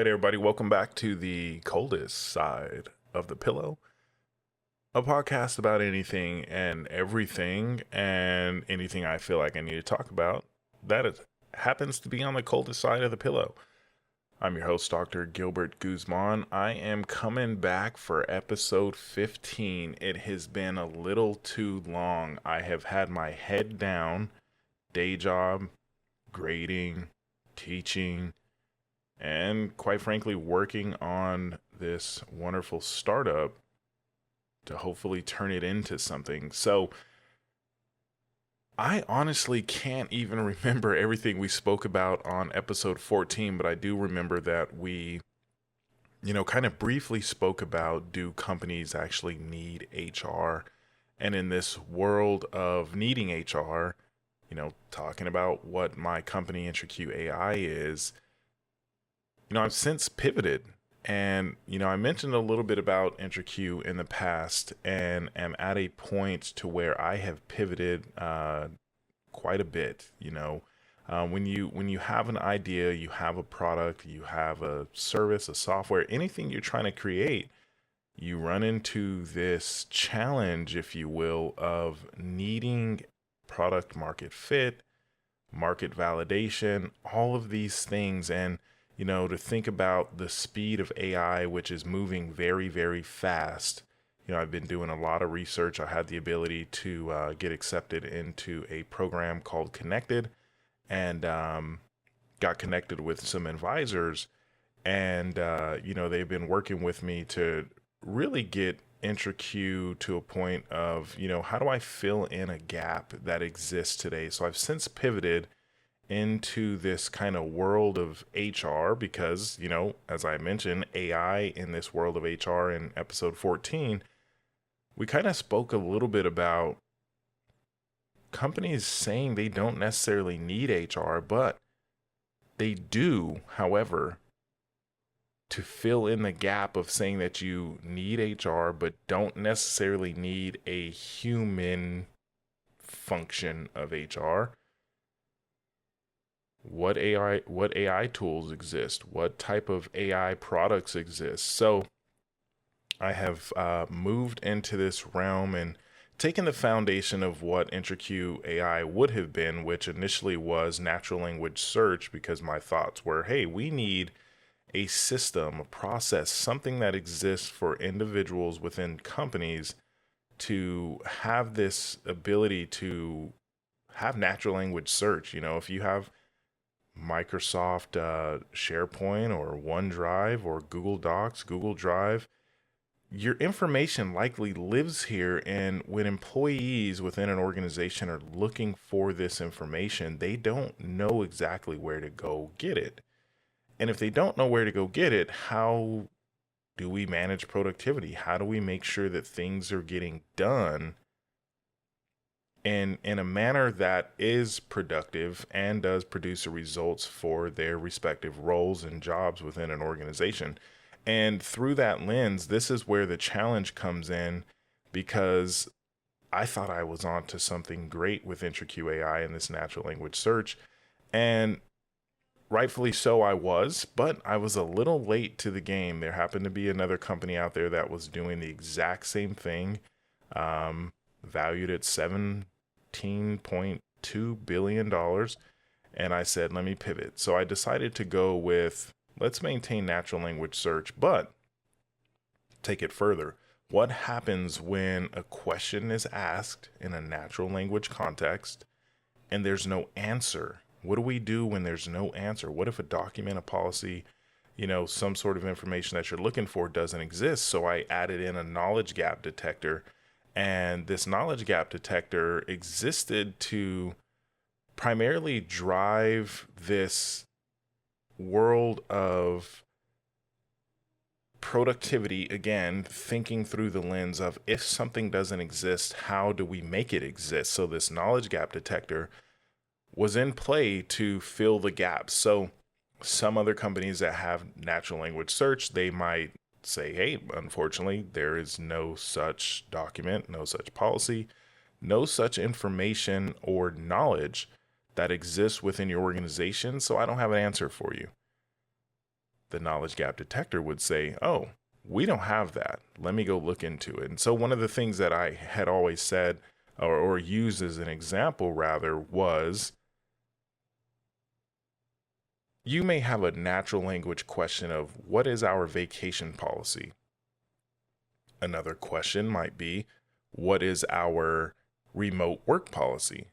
right, everybody, welcome back to the coldest side of the pillow, a podcast about anything and everything and anything I feel like I need to talk about happens to be on the coldest side of the pillow. I'm your host, Dr. Gilbert Guzman. I am coming back for episode 15. It has been a little too long. I have had my head down, day job, grading, teaching, and quite frankly, working on this wonderful startup to hopefully turn it into something. So I honestly can't even remember everything we spoke about on episode 14, but I do remember that we, kind of briefly spoke about, do companies actually need HR? And in this world of needing HR, talking about what my company IntraQ AI is, I've since pivoted, and, I mentioned a little bit about IntraQ in the past and am at a point to where I have pivoted quite a bit. When you have an idea, you have a product, you have a service, a software, anything you're trying to create, you run into this challenge, if you will, of needing product market fit, market validation, all of these things. And to think about the speed of AI, which is moving very, very fast. I've been doing a lot of research. I had the ability to get accepted into a program called Connected, and got connected with some advisors. And, they've been working with me to really get IntraQ to a point of, how do I fill in a gap that exists today? So I've since pivoted into this kind of world of HR because, as I mentioned, AI in this world of HR in episode 14, we kind of spoke a little bit about companies saying they don't necessarily need HR, but they do, however, to fill in the gap of saying that you need HR, but don't necessarily need a human function of HR. What AI tools exist? What type of AI products exist? So I have moved into this realm and taken the foundation of what IntraQ AI would have been, which initially was natural language search, because my thoughts were, hey, we need a system, a process, something that exists for individuals within companies to have this ability to have natural language search. If you have Microsoft SharePoint or OneDrive or Google Docs, Google Drive, your information likely lives here. And when employees within an organization are looking for this information, they don't know exactly where to go get it. And if they don't know where to go get it, how do we manage productivity? How do we make sure that things are getting done and in a manner that is productive and does produce the results for their respective roles and jobs within an organization? And through that lens, this is where the challenge comes in, because I thought I was onto something great with IntraQ AI and this natural language search, and rightfully so I was, but I was a little late to the game. There happened to be another company out there that was doing the exact same thing, valued at $17.2 billion. And I said, let me pivot. So I decided to go with, let's maintain natural language search, but take it further. What happens when a question is asked in a natural language context and there's no answer? What do we do when there's no answer? What if a document, a policy, some sort of information that you're looking for doesn't exist? So I added in a knowledge gap detector, and this knowledge gap detector existed to primarily drive this world of productivity, again, thinking through the lens of, if something doesn't exist, how do we make it exist? So this knowledge gap detector was in play to fill the gaps. So some other companies that have natural language search, they might say, hey, unfortunately, there is no such document, no such policy, no such information or knowledge that exists within your organization, so I don't have an answer for you. the knowledge gap detector would say, oh, we don't have that. Let me go look into it. And so one of the things that I had always said or used as an example rather was, you may have a natural language question of what is our vacation policy? Another question might be, what is our remote work policy?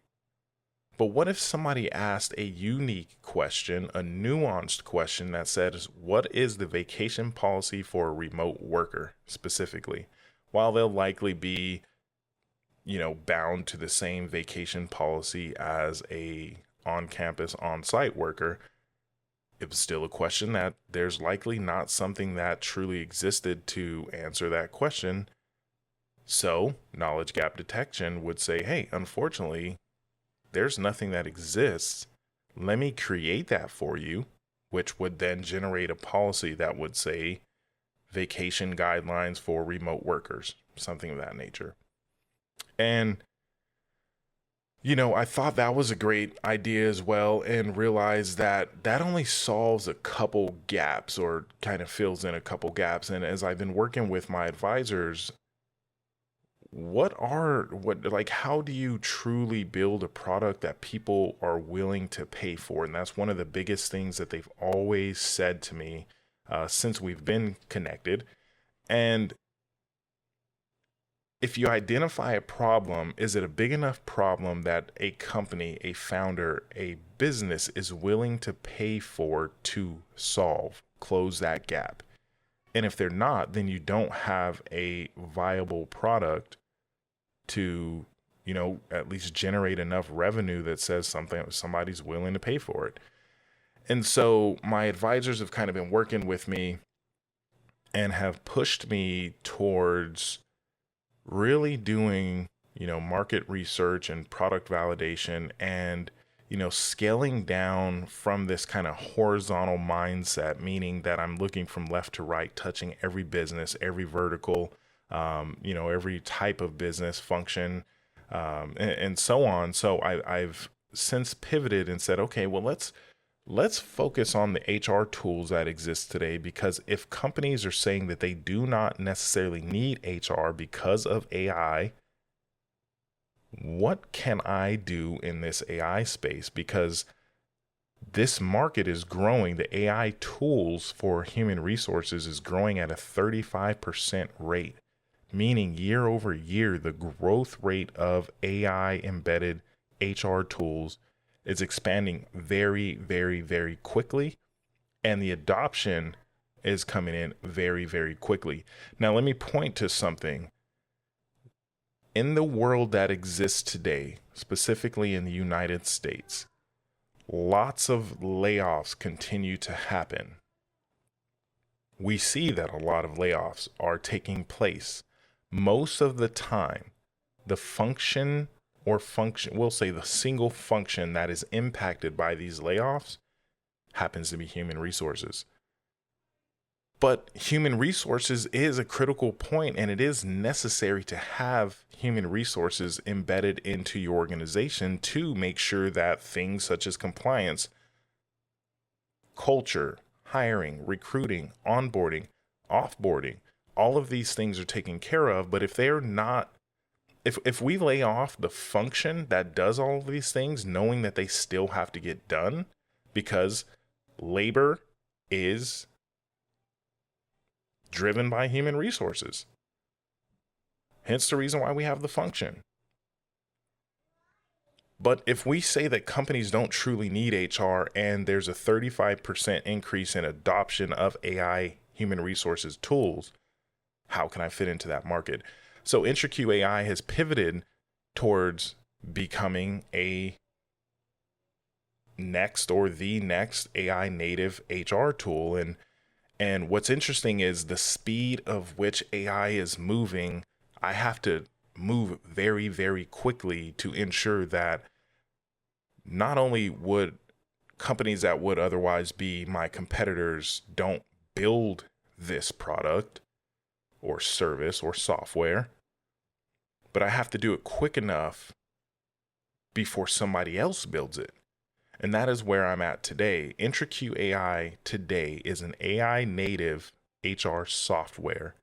But what if somebody asked a unique question, a nuanced question that says, what is the vacation policy for a remote worker specifically? While they'll likely be, bound to the same vacation policy as a on-campus, on-site worker, it was still a question that there's likely not something that truly existed to answer that question. So knowledge gap detection would say, hey, unfortunately, there's nothing that exists. Let me create that for you, which would then generate a policy that would say vacation guidelines for remote workers, something of that nature. And, I thought that was a great idea as well, and realized that that only solves a couple gaps or kind of fills in a couple gaps. And as I've been working with my advisors, how do you truly build a product that people are willing to pay for? And that's one of the biggest things that they've always said to me since we've been connected. And if you identify a problem, is it a big enough problem that a company, a founder, a business is willing to pay for to close that gap? And if they're not, then you don't have a viable product to, at least generate enough revenue that says somebody's willing to pay for it. And so my advisors have kind of been working with me and have pushed me towards really doing, market research and product validation and, scaling down from this kind of horizontal mindset, meaning that I'm looking from left to right, touching every business, every vertical, every type of business function, and so on. So I've since pivoted and said, okay, well, let's focus on the HR tools that exist today, because if companies are saying that they do not necessarily need HR because of AI, what can I do in this AI space? Because this market is growing. The AI tools for human resources is growing at a 35% rate, meaning year over year, the growth rate of AI embedded HR tools is expanding very, very, very quickly. And the adoption is coming in very, very quickly. Now, let me point to something. In the world that exists today, specifically in the United States, lots of layoffs continue to happen. We see that a lot of layoffs are taking place. Most of the time, the we'll say the single function that is impacted by these layoffs happens to be human resources. But human resources is a critical point, and it is necessary to have human resources embedded into your organization to make sure that things such as compliance, culture, hiring, recruiting, onboarding, offboarding, all of these things are taken care of. But if they're not, if we lay off the function that does all of these things, knowing that they still have to get done, because labor is driven by human resources. Hence the reason why we have the function. But if we say that companies don't truly need HR and there's a 35% increase in adoption of AI human resources tools, how can I fit into that market? So IntraQ AI has pivoted towards becoming a next or the next AI native HR tool. And what's interesting is the speed of which AI is moving. I have to move very, very quickly to ensure that not only would companies that would otherwise be my competitors don't build this product or service or software, but I have to do it quick enough before somebody else builds it. And that is where I'm at today. IntraQ AI today is an AI native HR software,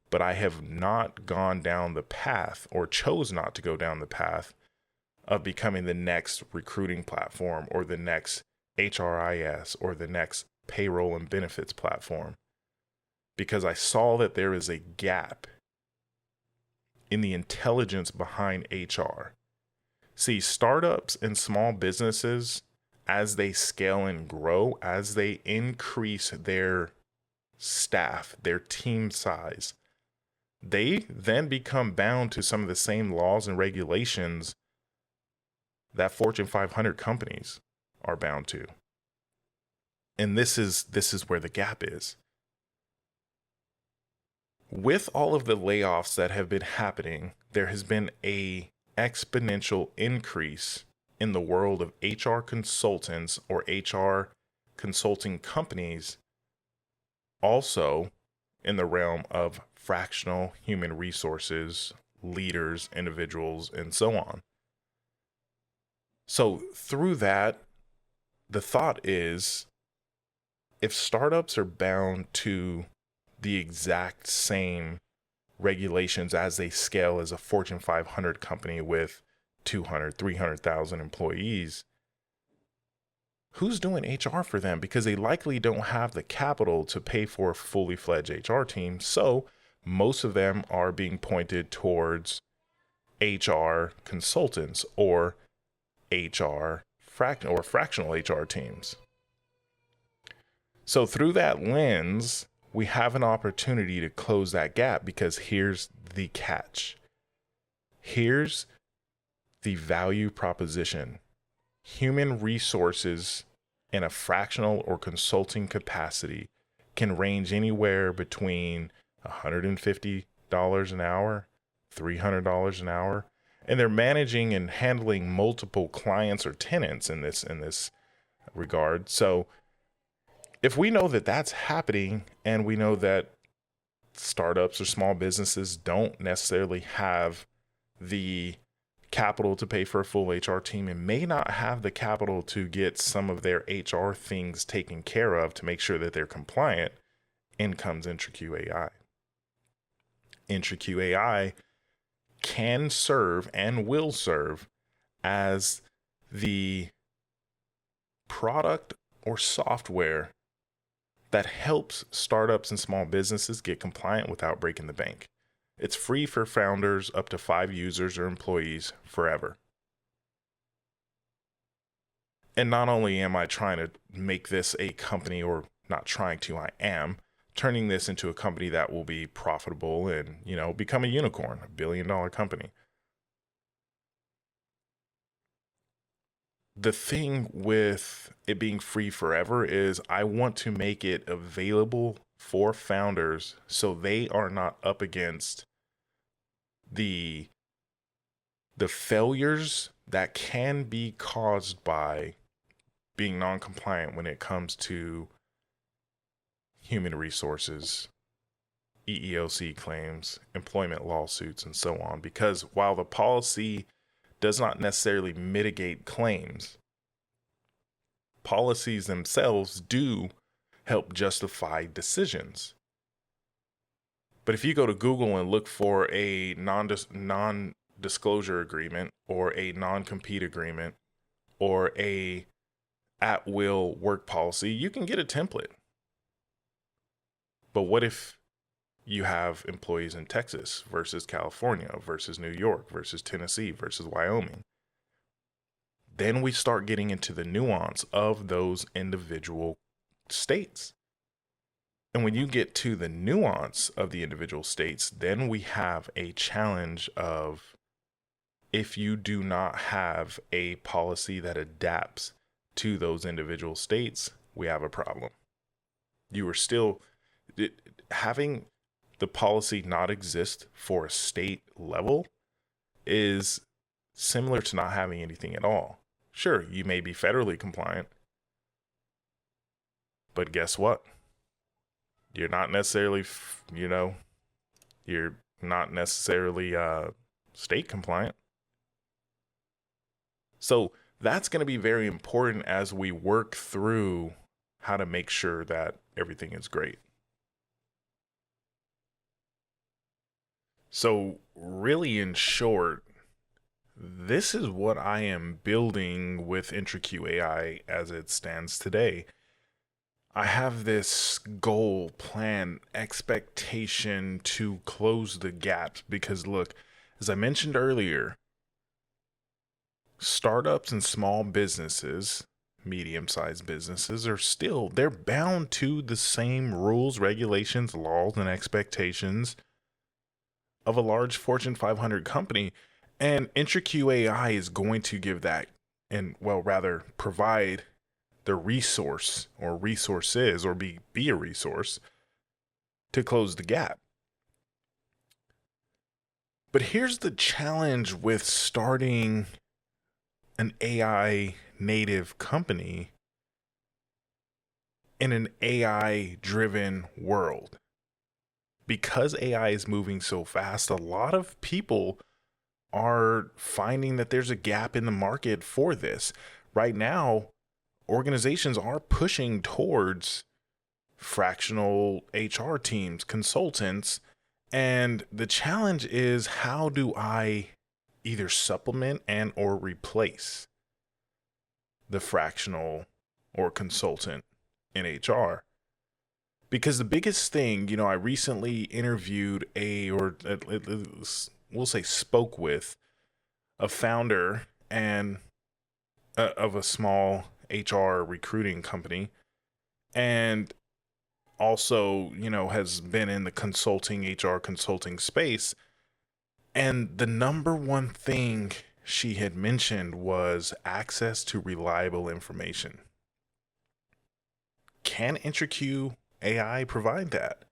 but I have not gone down the path, or chose not to go down the path, of becoming the next recruiting platform or the next HRIS or the next payroll and benefits platform, because I saw that there is a gap in the intelligence behind HR. See, startups and small businesses, as they scale and grow, as they increase their staff, their team size, they then become bound to some of the same laws and regulations that Fortune 500 companies are bound to. And this is where the gap is. With all of the layoffs that have been happening, there has been a exponential increase in the world of HR consultants or HR consulting companies, also in the realm of fractional human resources, leaders, individuals, and so on. So through that, the thought is, if startups are bound to the exact same regulations as they scale as a Fortune 500 company with 200, 300,000 employees, who's doing HR for them? Because they likely don't have the capital to pay for a fully fledged HR team. So most of them are being pointed towards HR consultants or fractional HR teams. So through that lens, we have an opportunity to close that gap, because here's the catch. Here's the value proposition. Human resources in a fractional or consulting capacity can range anywhere between $150 an hour, $300 an hour, and they're managing and handling multiple clients or tenants in this regard. So if we know that that's happening, and we know that startups or small businesses don't necessarily have the capital to pay for a full HR team, and may not have the capital to get some of their HR things taken care of to make sure that they're compliant, in comes IntraQ AI. IntraQ AI can serve and will serve as the product or software that helps startups and small businesses get compliant without breaking the bank. It's free for founders up to 5 users or employees forever. And not only am I trying to make this a company, or not trying to, I am turning this into a company that will be profitable and, become a unicorn, $1 billion company. The thing with it being free forever is I want to make it available for founders, so they are not up against the failures that can be caused by being non-compliant when it comes to human resources, EEOC claims, employment lawsuits, and so on. Because while the policy does not necessarily mitigate claims, policies themselves do help justify decisions. But if you go to Google and look for a non-disclosure agreement, or a non-compete agreement, or a at-will work policy, you can get a template. But what if you have employees in Texas versus California versus New York versus Tennessee versus Wyoming? Then we start getting into the nuance of those individual states. And when you get to the nuance of the individual states, then we have a challenge of, if you do not have a policy that adapts to those individual states, we have a problem. You are still having the policy not exist for a state level is similar to not having anything at all. Sure, you may be federally compliant, but guess what? You're not necessarily, you're not necessarily state compliant. So That's going to be very important as we work through how to make sure that everything is great. So, really, in short, this is what I am building with IntraQ AI as it stands today. I have this goal, plan, expectation to close the gaps because, look, as I mentioned earlier, startups and small businesses, medium-sized businesses, they're bound to the same rules, regulations, laws, and expectations of a large Fortune 500 company. And IntraQ AI is going to give that, and well, rather provide the resource or resources, or be a resource to close the gap. But here's the challenge with starting an AI native company in an AI driven world. Because AI is moving so fast, a lot of people are finding that there's a gap in the market for this. Right now, organizations are pushing towards fractional HR teams, consultants, and the challenge is, how do I either supplement and or replace the fractional or consultant in HR? Because the biggest thing, I recently interviewed we'll say spoke with a founder and of a small HR recruiting company, and also, has been in the HR consulting space. And the number one thing she had mentioned was access to reliable information. Can IntraQ AI provide that?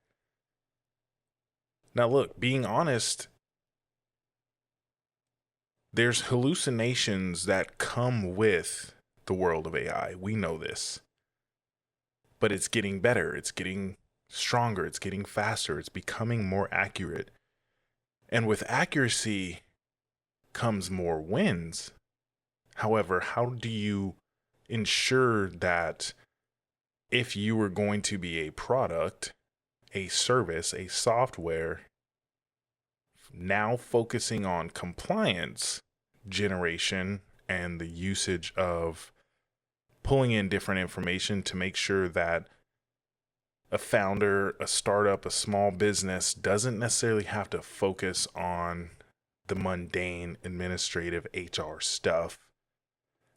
Now, look, being honest, there's hallucinations that come with the world of AI. We know this. But it's getting better. It's getting stronger. It's getting faster. It's becoming more accurate. And with accuracy comes more wins. However, how do you ensure that if you were going to be a product, a service, a software, now focusing on compliance generation and the usage of pulling in different information to make sure that a founder, a startup, a small business doesn't necessarily have to focus on the mundane administrative HR stuff.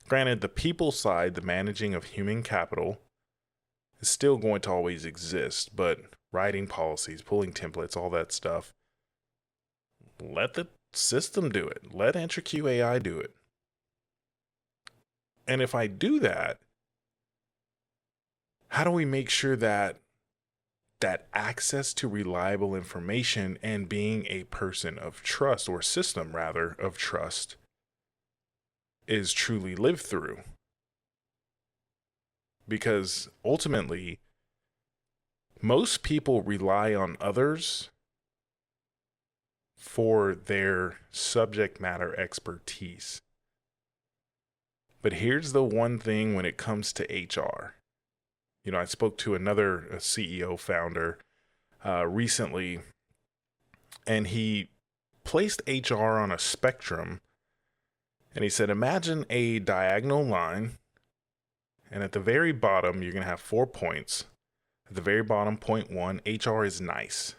Granted, the people side, the managing of human capital, is still going to always exist, but writing policies, pulling templates, all that stuff, let the system do it. Let IntraQ AI do it. And if I do that, how do we make sure that access to reliable information and being a person of trust, or system rather of trust, is truly lived through? Because ultimately, most people rely on others for their subject matter expertise. But here's the one thing when it comes to HR. I spoke to another CEO founder recently, and he placed HR on a spectrum. And he said, imagine a diagonal line, and at the very bottom, you're going to have 4 points. At the very bottom, point 1, HR is nice.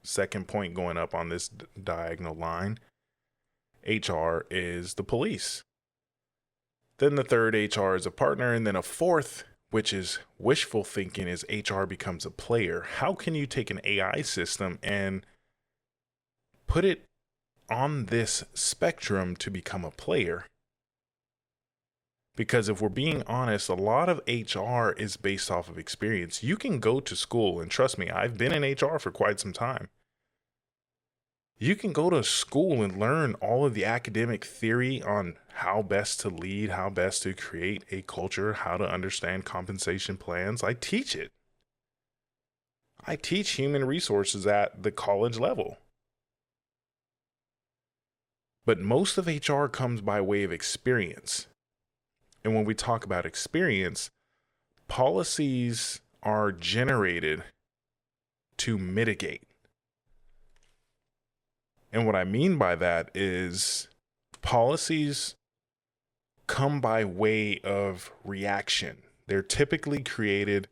Second point going up on this diagonal line, HR is the police. Then the third, HR is a partner. And then a fourth, which is wishful thinking, is HR becomes a player. How can you take an AI system and put it on this spectrum to become a player? Because if we're being honest, a lot of HR is based off of experience. You can go to school, and trust me, I've been in HR for quite some time. You can go to school and learn all of the academic theory on how best to lead, how best to create a culture, how to understand compensation plans. I teach it. I teach human resources at the college level. But most of HR comes by way of experience. And when we talk about experience, policies are generated to mitigate. And what I mean by that is policies come by way of reaction. They're typically created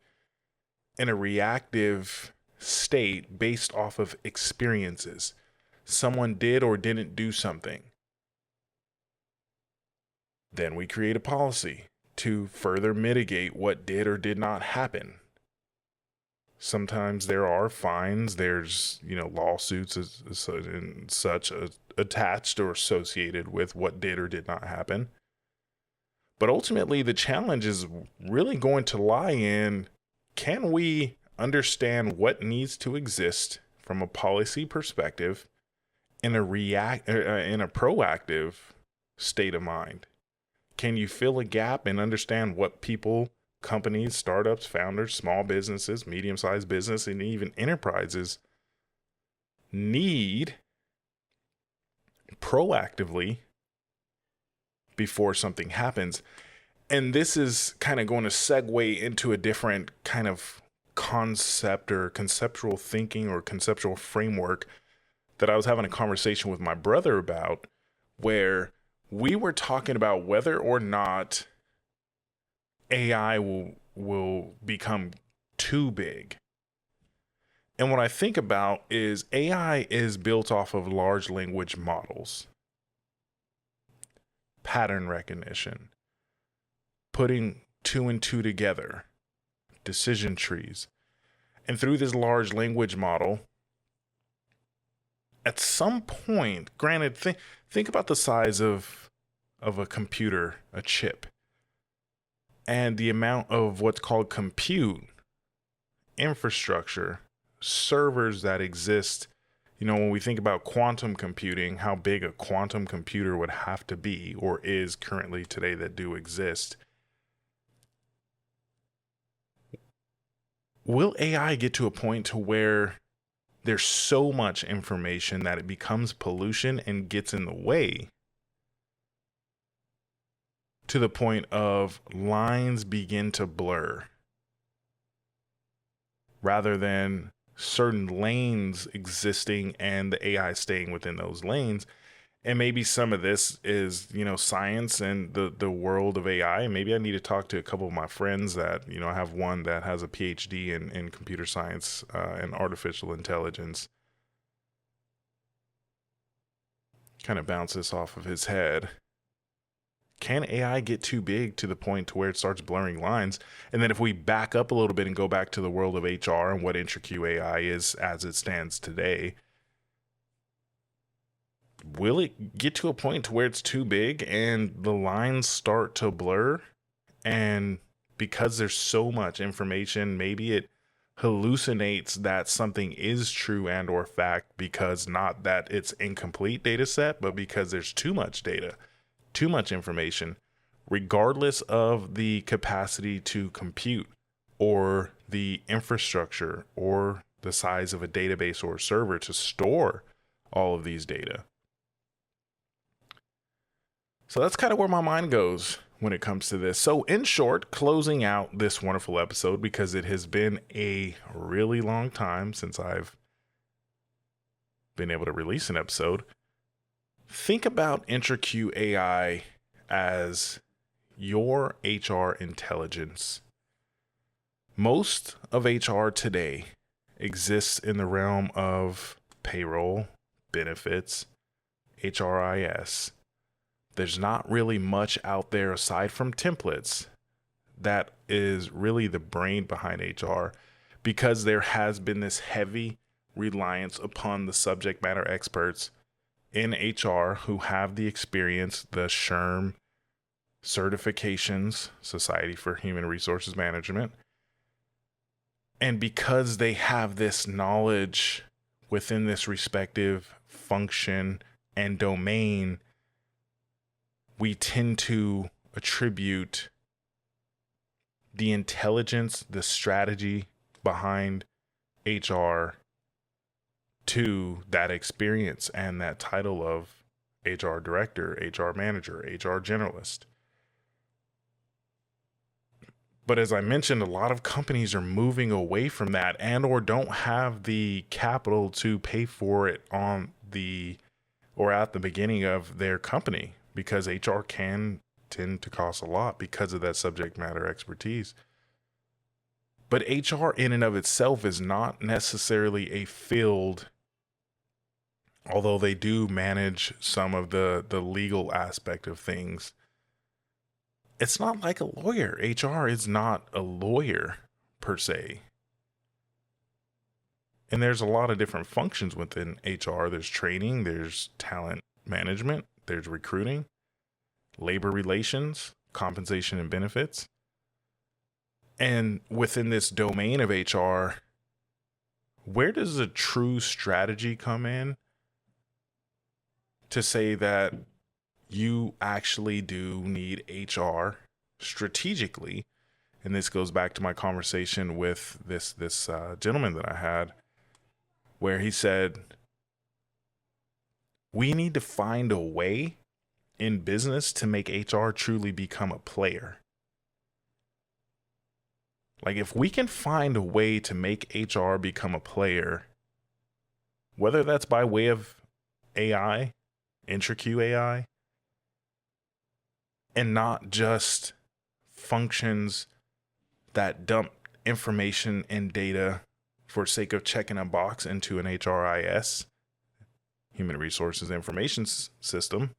in a reactive state based off of experiences. Someone did or didn't do something. Then we create a policy to further mitigate what did or did not happen. Sometimes there are fines, there's, lawsuits and such attached or associated with what did or did not happen. But ultimately, the challenge is really going to lie in, can we understand what needs to exist from a policy perspective in a proactive state of mind? Can you fill a gap and understand what people, companies, startups, founders, small businesses, medium-sized business, and even enterprises need proactively before something happens? And this is kind of going to segue into a different kind of concept or conceptual thinking or conceptual framework that I was having a conversation with my brother about, where we were talking about whether or not AI will become too big. And what I think about is AI is built off of large language models, pattern recognition, putting two and two together, decision trees. And through this large language model, at some point, granted, think about the size of a computer, a chip, and the amount of what's called compute, infrastructure, servers that exist. When we think about quantum computing, how big a quantum computer would have to be, or is currently today, that do exist. Will AI get to a point to where there's so much information that it becomes pollution and gets in the way, to the point of lines begin to blur rather than certain lanes existing and the AI staying within those lanes? And maybe some of this is, science and the world of AI. Maybe I need to talk to a couple of my friends that, I have one that has a PhD in computer science and artificial intelligence. Kind of bounce this off of his head. Can AI get too big to the point to where it starts blurring lines? And then if we back up a little bit and go back to the world of HR and what IntraQ AI is as it stands today, will it get to a point to where it's too big and the lines start to blur? And because there's so much information, maybe it hallucinates that something is true and or fact, because not that it's incomplete data set, but because there's too much data, too much information, regardless of the capacity to compute or the infrastructure or the size of a database or a server to store all of these data. So that's kind of where my mind goes when it comes to this. So in short, closing out this wonderful episode, because it has been a really long time since I've been able to release an episode, think about IntraQ AI as your HR intelligence. Most of HR today exists in the realm of payroll, benefits, HRIS. There's not really much out there aside from templates that is really the brain behind HR, because there has been this heavy reliance upon the subject matter experts in HR who have the experience, the SHRM certifications, Society for Human Resources Management. And because they have this knowledge within this respective function and domain, we tend to attribute the intelligence, the strategy behind HR to that experience and that title of HR director, HR manager, HR generalist. But as I mentioned, a lot of companies are moving away from that and or don't have the capital to pay for it on the or at the beginning of their company, because HR can tend to cost a lot because of that subject matter expertise. But HR in and of itself is not necessarily a field, although they do manage some of the legal aspect of things. It's not like a lawyer. HR is not a lawyer per se. And there's a lot of different functions within HR. There's training, there's talent management, there's recruiting, labor relations, compensation and benefits. And within this domain of HR, where does a true strategy come in to say that you actually do need HR strategically? And this goes back to my conversation with this gentleman that I had, where he said, we need to find a way in business to make HR truly become a player. Like, if we can find a way to make HR become a player, whether that's by way of AI, IntraQ AI, and not just functions that dump information and data for sake of checking a box into an HRIS, Human Resources Information System,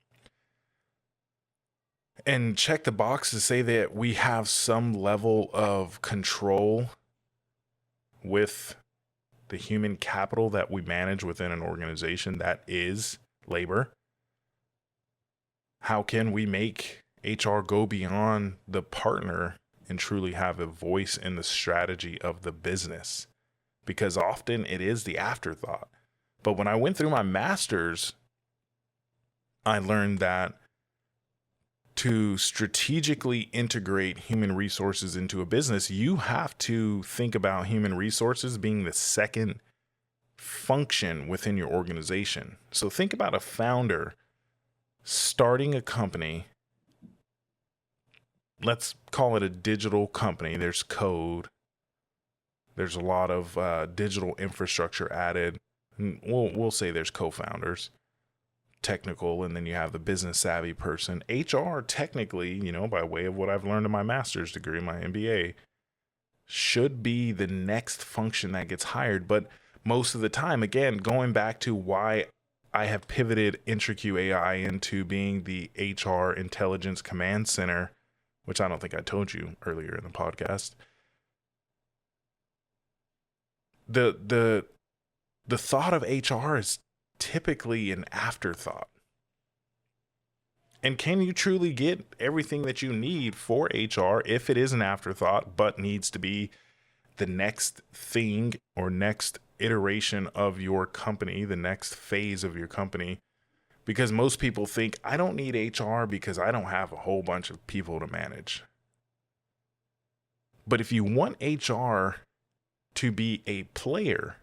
and check the box to say that we have some level of control with the human capital that we manage within an organization that is labor. How can we make HR go beyond the partner and truly have a voice in the strategy of the business? Because often it is the afterthought. But when I went through my master's, I learned that to strategically integrate human resources into a business, you have to think about human resources being the second function within your organization. So think about a founder starting a company. Let's call it a digital company. There's code. There's a lot of digital infrastructure added. We'll say there's co-founders, technical, and then you have the business savvy person. HR, technically, by way of what I've learned in my master's degree, my MBA, should be the next function that gets hired. But most of the time, again, going back to why I have pivoted IntraQ AI into being the HR Intelligence Command Center, which I don't think I told you earlier in the podcast. The thought of HR is typically an afterthought. And can you truly get everything that you need for HR if it is an afterthought, but needs to be the next thing or next iteration of your company, the next phase of your company? Because most people think, I don't need HR because I don't have a whole bunch of people to manage. But if you want HR to be a player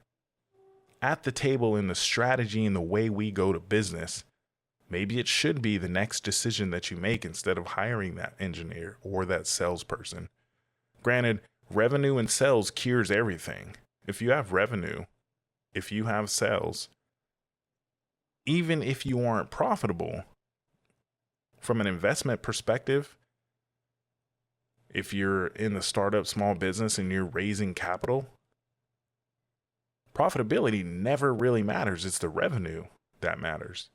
at the table in the strategy and the way we go to business, maybe it should be the next decision that you make instead of hiring that engineer or that salesperson. Granted, revenue and sales cures everything. If you have revenue, if you have sales, even if you aren't profitable, from an investment perspective, if you're in the startup small business and you're raising capital, profitability never really matters. It's the revenue that matters.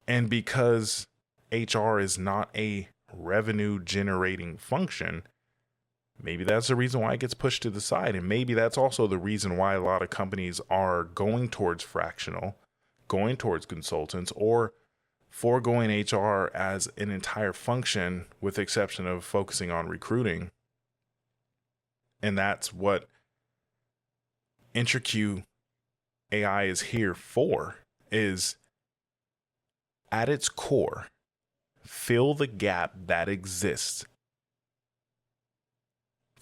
And because HR is not a revenue generating function, maybe that's the reason why it gets pushed to the side. And maybe that's also the reason why a lot of companies are going towards fractional, going towards consultants, or foregoing HR as an entire function with the exception of focusing on recruiting. And that's what IntraQ AI is here for, is at its core, fill the gap that exists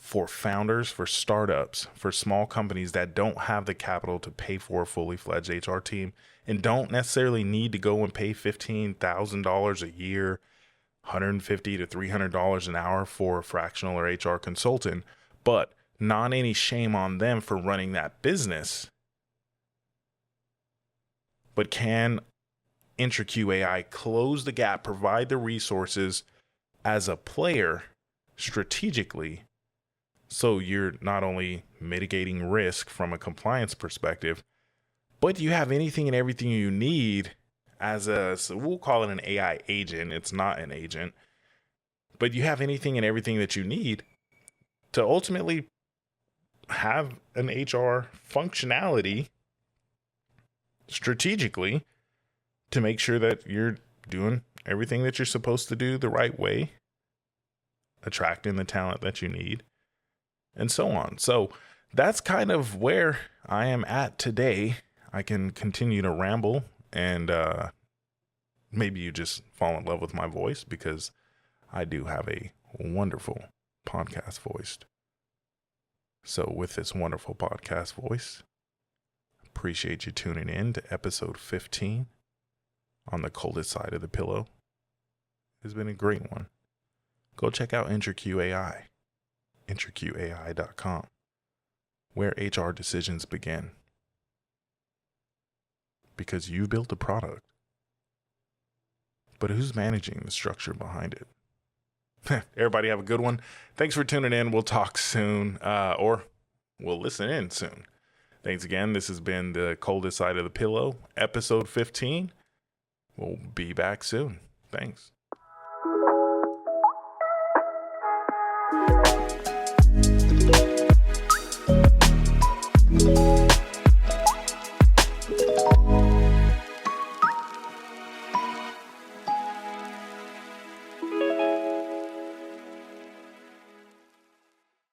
for founders, for startups, for small companies that don't have the capital to pay for a fully fledged HR team and don't necessarily need to go and pay $15,000 a year, $150 to $300 an hour for a fractional or HR consultant, but not any shame on them for running that business. But can IntraQ AI close the gap, provide the resources as a player strategically, so you're not only mitigating risk from a compliance perspective, but you have anything and everything you need so we'll call it an AI agent. It's not an agent, but you have anything and everything that you need to ultimately have an HR functionality strategically to make sure that you're doing everything that you're supposed to do the right way, attracting the talent that you need, and so on. So that's kind of where I am at today. I can continue to ramble, and maybe you just fall in love with my voice, because I do have a wonderful podcast voice. So with this wonderful podcast voice, appreciate you tuning in to episode 15 on the coldest side of the pillow. It's been a great one. Go check out IntraQ AI, intraQAI.com, where HR decisions begin. Because you built a product, but who's managing the structure behind it? Everybody have a good one. Thanks for tuning in. We'll talk soon, or we'll listen in soon. Thanks again. This has been the coldest side of the pillow, episode 15. We'll be back soon. Thanks.